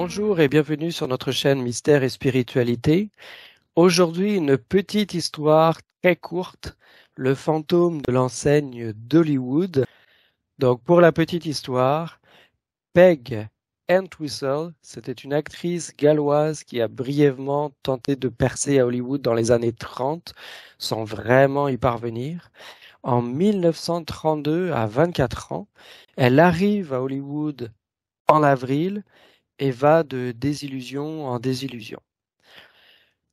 Bonjour et bienvenue sur notre chaîne Mystère et Spiritualité. Aujourd'hui, une petite histoire très courte, le fantôme de l'enseigne d'Hollywood. Donc, pour la petite histoire, Peg Entwistle, c'était une actrice galloise qui a brièvement tenté de percer à Hollywood dans les années 30 sans vraiment y parvenir. En 1932, à 24 ans, elle arrive à Hollywood en avril et va de désillusion en désillusion.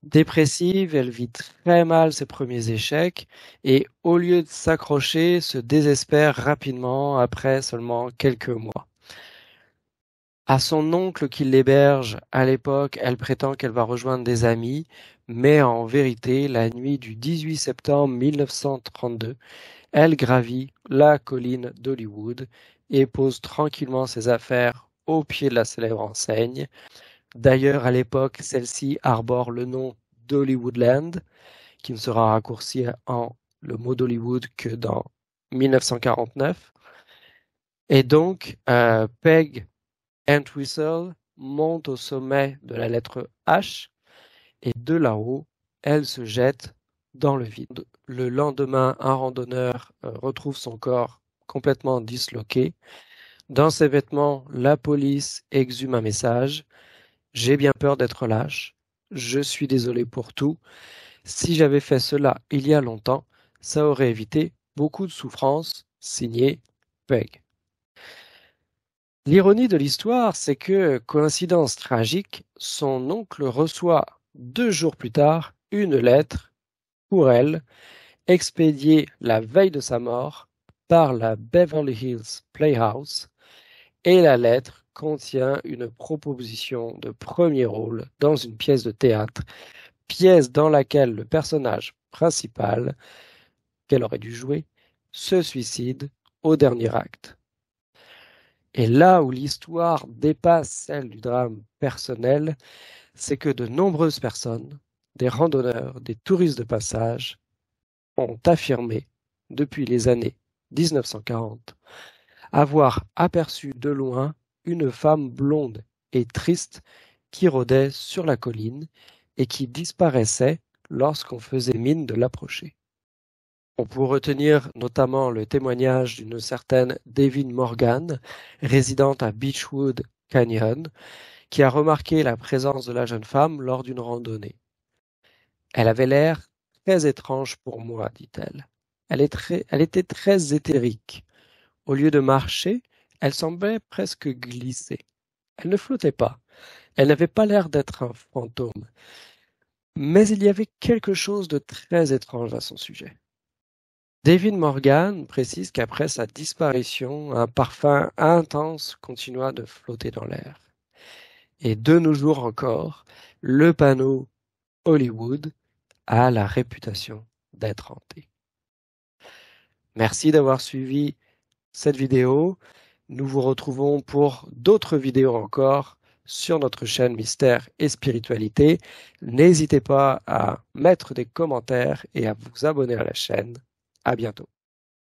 Dépressive, elle vit très mal ses premiers échecs et au lieu de s'accrocher, se désespère rapidement après seulement quelques mois. À son oncle qui l'héberge à l'époque, elle prétend qu'elle va rejoindre des amis, mais en vérité, la nuit du 18 septembre 1932, elle gravit la colline d'Hollywood et pose tranquillement ses affaires au pied de la célèbre enseigne. D'ailleurs, à l'époque, celle-ci arbore le nom d'Hollywoodland, qui ne sera raccourci en le mot d'Hollywood que dans 1949. Et donc, Peg Entwistle monte au sommet de la lettre H et de là-haut, elle se jette dans le vide. Le lendemain, un randonneur retrouve son corps complètement disloqué. Dans ses vêtements, la police exhume un message. J'ai bien peur d'être lâche. Je suis désolé pour tout. Si j'avais fait cela il y a longtemps, ça aurait évité beaucoup de souffrance. Signé Peg. L'ironie de l'histoire, c'est que, coïncidence tragique, son oncle reçoit 2 jours plus tard une lettre pour elle, expédiée la veille de sa mort par la Beverly Hills Playhouse, et la lettre contient une proposition de premier rôle dans une pièce de théâtre, pièce dans laquelle le personnage principal, qu'elle aurait dû jouer, se suicide au dernier acte. Et là où l'histoire dépasse celle du drame personnel, c'est que de nombreuses personnes, des randonneurs, des touristes de passage, ont affirmé, depuis les années 1940, avoir aperçu de loin une femme blonde et triste qui rôdait sur la colline et qui disparaissait lorsqu'on faisait mine de l'approcher. On peut retenir notamment le témoignage d'une certaine Devin Morgan, résidente à Beechwood Canyon, qui a remarqué la présence de la jeune femme lors d'une randonnée. Elle avait l'air très étrange pour moi, dit-elle. Elle était très éthérique. Au lieu de marcher, elle semblait presque glisser. Elle ne flottait pas. Elle n'avait pas l'air d'être un fantôme. Mais il y avait quelque chose de très étrange à son sujet. David Morgan précise qu'après sa disparition, un parfum intense continua de flotter dans l'air. Et de nos jours encore, le panneau Hollywood a la réputation d'être hanté. Merci d'avoir suivi cette vidéo. Nous vous retrouvons pour d'autres vidéos encore sur notre chaîne Mystère et Spiritualité. N'hésitez pas à mettre des commentaires et à vous abonner à la chaîne. À bientôt.